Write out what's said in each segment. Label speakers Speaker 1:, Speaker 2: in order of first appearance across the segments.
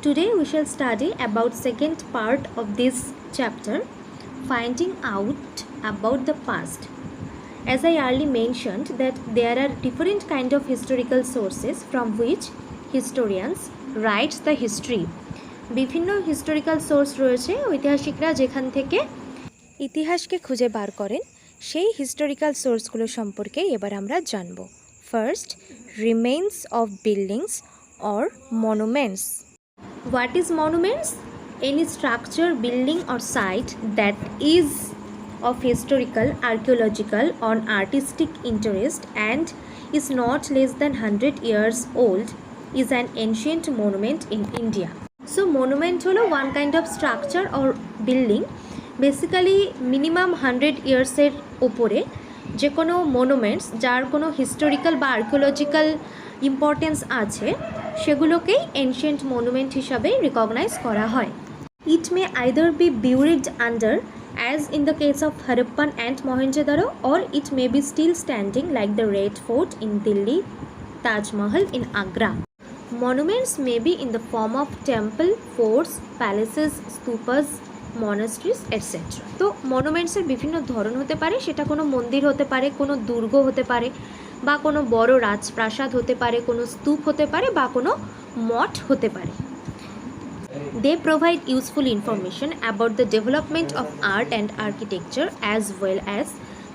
Speaker 1: Today we shall study about second part of this chapter, finding out about the past. As I earlier mentioned that there are different kind of historical sources from which historians write the history. বিভিন্ন historical source রয়েছে ঐতিহাসিকরা যেখান থেকে ইতিহাসকে খুঁজে বার করেন সেই historical সোর্সগুলো সম্পর্কে এবার আমরা জানব। First, remains of buildings or monuments. What is monuments? Any structure, building or site that is of historical, archaeological or artistic interest and is not less than 100 years old is an ancient monument in India. So monument holo one kind of structure or building basically minimum 100 years এর উপরে যে কোনো monuments যার কোনো historical বা archaeological importance আছে সেগুলোকেই ancient monument হিসাবে রিকগনাইজ করা হয়। It may either be buried under as in the case of Harappan and Mohenjo-daro, or it may be still standing like the Red Fort in Delhi, Taj Mahal in Agra. Monuments may be in the form of temple, forts, palaces, stupas, monasteries, etc. তো মনুমেন্টসের বিভিন্ন ধরন হতে পারে, সেটা কোনো মন্দির হতে পারে, কোনো দুর্গ হতে পারে, বা কোনো বড় রাজপ্রাসাদ হতে পারে, কোনো স্তূপ হতে পারে, বা কোনো মঠ হতে পারে। They provide useful information about the development of art and architecture as well as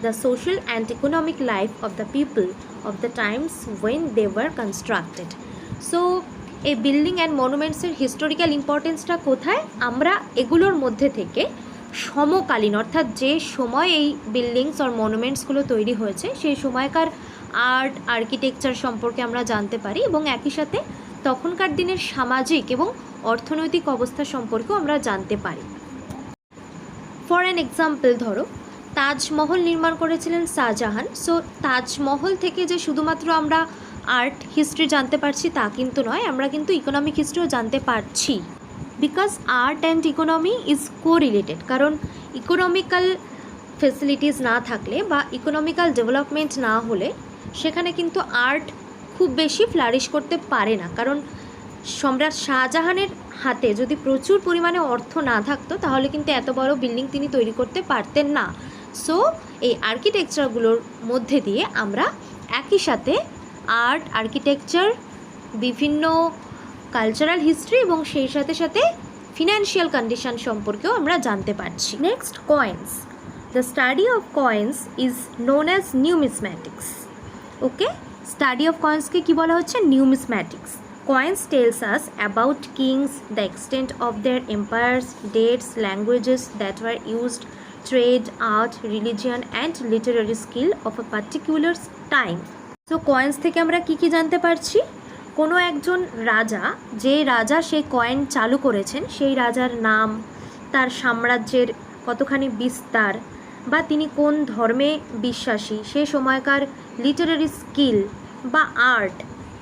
Speaker 1: the social and economic life of the people of the times when they were constructed. So, এই বিল্ডিং অ্যান্ড মনুমেন্টসের হিস্টোরিক্যাল ইম্পর্টেন্সটা কোথায়? আমরা এগুলোর মধ্যে থেকে সমকালীন অর্থাৎ যে সময় এই বিল্ডিংস আর মনুমেন্টসগুলো তৈরি হয়েছে সেই সময়কার আর্ট আর্কিটেকচার সম্পর্কে আমরা জানতে পারি এবং একই সাথে তখনকার দিনের সামাজিক এবং অর্থনৈতিক অবস্থা সম্পর্কেও আমরা জানতে পারি। ফর অ্যান এক্সাম্পল ধরো তাজমহল নির্মাণ করেছিলেন শাহজাহান। সো তাজমহল থেকে যে শুধুমাত্র আমরা আর্ট হিস্ট্রি জানতে পারছি তা কিন্তু নয়, আমরা কিন্তু ইকোনমিক হিস্ট্রিও জানতে পারছি। Because art and economy is correlated, কারণ ইকোনমিক্যাল ফেসিলিটিস না থাকলে বা ইকোনমিক্যাল ডেভেলপমেন্ট না হলে সেখানে কিন্তু আর্ট খুব বেশি ফ্লারিশ করতে পারে না। কারণ সম্রাট শাহজাহানের হাতে যদি প্রচুর পরিমাণে অর্থ না থাকতো তাহলে কিন্তু এত বড় বিল্ডিং তিনি তৈরি করতে পারতেন না। সো এই আর্কিটেকচারগুলোর মধ্যে দিয়ে আমরা একই সাথে আর্ট আর্কিটেকচার বিভিন্ন কালচারাল হিস্ট্রি এবং সেই সাথে সাথে ফিনান্সিয়াল কন্ডিশন সম্পর্কেও আমরা জানতে পারছি। Next, coins. The study of coins is known as numismatics. Okay, study of কয়েন্সকে কী বলা হচ্ছে? Numismatics. Coins tells us about kings, the extent of their empires, dates, languages that were used, trade, art, religion and literary skill of a particular time. So coins থেকে আমরা কি জানতে পারছি? কোনো একজন রাজা, যে রাজা সেই কয়েন চালু করেছেন সেই রাজার নাম, তার সাম্রাজ্যের কতখানি বিস্তার, বা তিনি কোন ধর্মে বিশ্বাসী, সে সময়কার লিটারারি স্কিল বা আর্ট,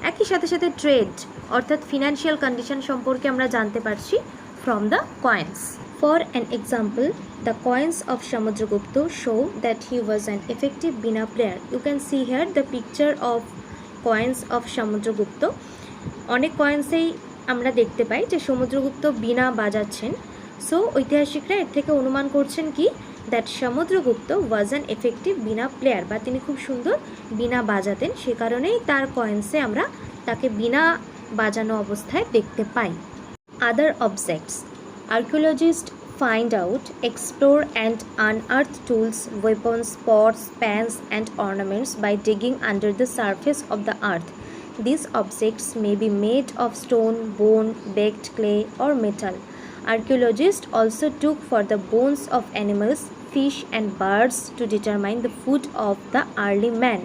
Speaker 1: একই সাথে সাথে ট্রেড অর্থাৎ ফিনান্সিয়াল কন্ডিশন সম্পর্কে আমরা জানতে পারছি from the coins. For an example, the coins of Samudragupta show that he was an effective veena player. You can see here the picture of coins of Samudragupta. অনেক কয়েন্সেই আমরা দেখতে পাই যে সমুদ্রগুপ্ত বীণা বাজাচ্ছেন। সো ঐতিহাসিকরা এর থেকে অনুমান করছেন কি, that Samudragupta was an effective veena player, বা তিনি খুব সুন্দর বীণা বাজাতেন, সে কারণেই তার কয়েন্সে আমরা তাকে বীণা বাজানো অবস্থায় দেখতে পাই। Other objects. Archaeologist find out, explore and unearth tools, weapons, pots, pans and ornaments by digging under the surface of the earth. These objects may be made of stone, bone, baked clay or metal. Archaeologists also took for the bones of animals, fish and birds to determine the food of the early man.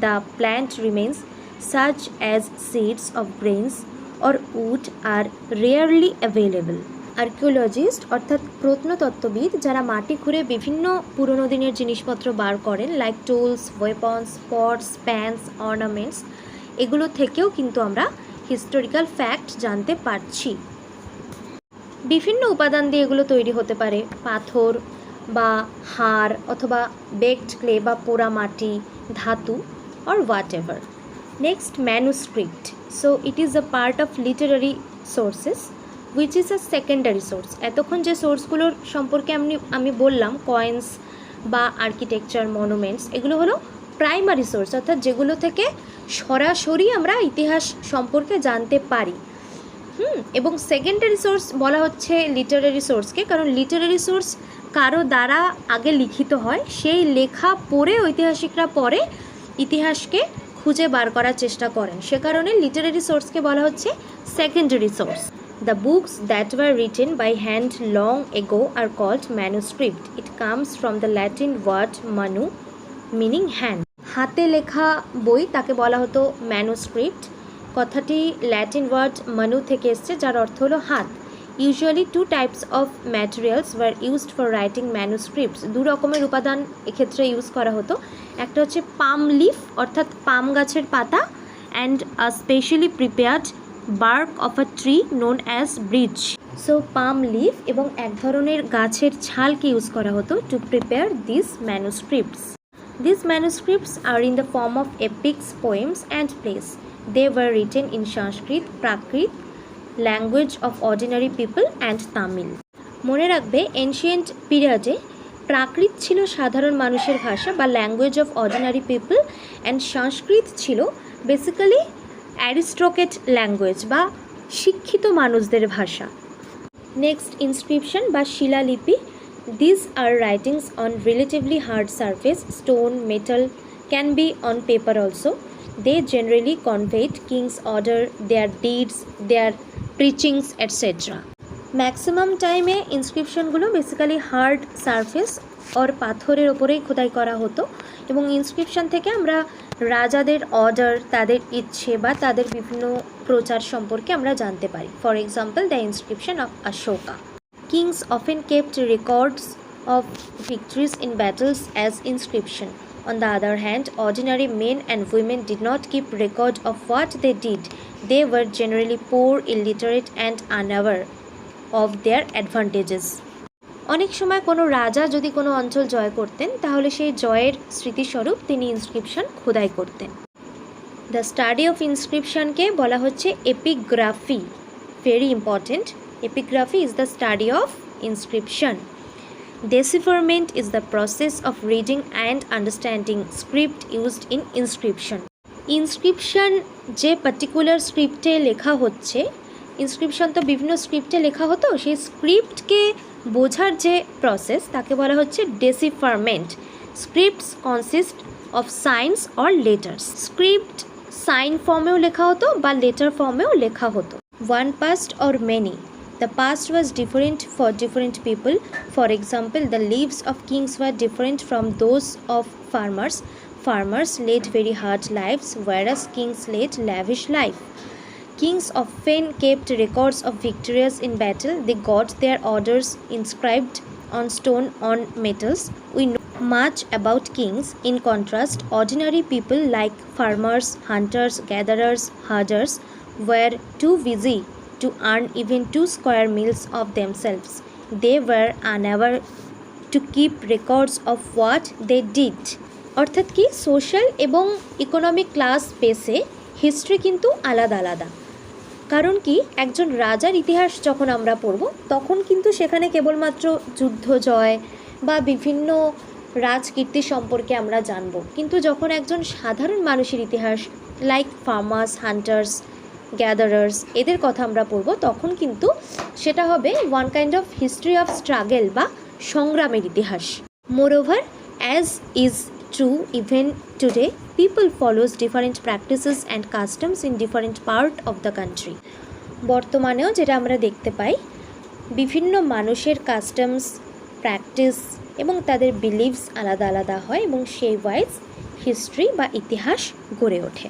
Speaker 1: The plant remains such as seeds of grains or wood are rarely available. Archaeologist অর্থাৎ প্রত্নতত্ত্ববিদ যারা মাটি খুঁড়ে বিভিন্ন পুরনো দিনের জিনিসপত্র বার করেন, like tools, weapons, pots, pans, ornaments, এগুলো থেকেও কিন্তু আমরা হিস্টোরিক্যাল ফ্যাক্ট জানতে পারছি। বিভিন্ন উপাদান দিয়ে এগুলো তৈরি হতে পারে, পাথর বা হাড় অথবা বেকড ক্লে বা পোড়া মাটি, ধাতু or whatever. Next, manuscript. So it is a part of literary sources. Which is a secondary source. এতক্ষণ যে সোর্সগুলোর সম্পর্কে আমি বললাম, কয়েন্স বা আর্কিটেকচার, মনুমেন্টস, এগুলো হলো প্রাইমারি সোর্স, অর্থাৎ যেগুলো থেকে সরাসরি আমরা ইতিহাস সম্পর্কে জানতে পারি। এবং সেকেন্ডারি সোর্স বলা হচ্ছে লিটারারি সোর্সকে, কারণ লিটারারি সোর্স কারো দ্বারা আগে লিখিত হয়, সেই লেখা পড়ে ঐতিহাসিকরা পরে ইতিহাসকে খুঁজে বার করার চেষ্টা করেন, সে কারণে লিটারারি সোর্সকে বলা হচ্ছে secondary source. The books that were written by hand long ago are called manuscript. It comes from the Latin word manu meaning hand. হাতে লেখা বই তাকে বলা হতো ম্যানুস্ক্রিপ্ট। কথাটি ল্যাটিন ওয়ার্ড মানু থেকে এসছে, যার অর্থ হলো হাত। Usually 2 types of materials were used for writing ম্যানুস্ক্রিপ্টস। 2 রকমের উপাদান এক্ষেত্রে ইউজ করা হতো। একটা হচ্ছে পাম লিফ, অর্থাৎ পাম গাছের পাতা, and a specially prepared bark of a tree known as birch. So palm leaf এবং এক ধরনের গাছের ছালকে ইউজ করা হতো to prepare this manuscripts. These manuscripts are in the form of epics, poems and plays. They were written in Sanskrit, Prakrit, language of ordinary people and Tamil. মনে রাখবে, ancient পিরিয়ডে প্রাকৃত ছিল সাধারণ মানুষের ভাষা বা language of ordinary people, and Sanskrit ছিল basically aristocrat language বা শিক্ষিত মানুষদের ভাষা। নেক্সট, ইনস্ক্রিপশন বা শিলালিপি। These are writings on relatively hard surface, stone, metal, can be on paper also. They generally conveyed king's order, their deeds, their preachings, etc. Maximum টাইমে ইনস্ক্রিপশনগুলো basically hard surface ওর পাথরের ওপরেই খোদাই করা হতো, এবং ইনস্ক্রিপশন থেকে আমরা রাজাদের অর্ডার, তাদের ইচ্ছে বা তাদের বিভিন্ন প্রচার সম্পর্কে আমরা জানতে পারি। For example, the inscription of Ashoka. Kings often kept records of victories in battles as inscription. On the other hand, ordinary men and women did not keep record of what they did. They were generally poor, illiterate and unaware of their advantages. অনেক সময় কোনো রাজা যদি কোনো অঞ্চল জয় করতেন, তাহলে সেই জয়ের স্মৃতিস্বরূপ তিনি ইনস্ক্রিপশন খোদাই করতেন। দ্য স্টাডি অফ ইনস্ক্রিপশনকে বলা হচ্ছে epigraphy. Very important. Epigraphy is the study of inscription. Decipherment is the process of reading and understanding script used in inscription. Inscription যে পার্টিকুলার স্ক্রিপ্টে লেখা হচ্ছে, ইনস্ক্রিপশন তো বিভিন্ন স্ক্রিপ্টে লেখা হতো, সেই স্ক্রিপ্টকে বোঝার যে প্রসেস তাকে বলা হচ্ছে decipherment. Scripts consist of signs or letters. Script sign ফর্মেও লেখা হতো বা লেটার ফর্মেও লেখা হতো। One past or many. The past was different for different people. For example, the lives of kings were different from those of farmers. Farmers led very hard lives, whereas kings led lavish life. Kings often kept records of victories in battle. They got their orders inscribed on stone on metals. We know much about kings. In contrast, ordinary people like farmers, hunters, gatherers, herders were too busy to earn even 2 square meals of themselves. They were unable to keep records of what they did. অর্থাৎ কি, social এবং economic class বেসে history কিন্তু আলাদা আলাদা। কারণ কি, একজন রাজার ইতিহাস যখন আমরা পড়ব, তখন কিন্তু সেখানে কেবলমাত্র যুদ্ধ জয় বা বিভিন্ন রাজকীর্তি সম্পর্কে আমরা জানব, কিন্তু যখন একজন সাধারণ মানুষের ইতিহাস লাইক ফার্মার্স, হান্টার্স, গ্যাদারার্স, এদের কথা আমরা পড়ব, তখন কিন্তু সেটা হবে one kind of history of struggle বা সংগ্রামের ইতিহাস। Moreover, as is true even today, people follows different practices and customs in different part of the country. বর্তমানেও যেটা আমরা দেখতে পাই, বিভিন্ন মানুষের কাস্টমস, প্র্যাকটিস এবং তাদের বিলিভস আলাদা আলাদা হয়, এবং সেই ওয়াইজ হিস্ট্রি বা ইতিহাস গড়ে ওঠে।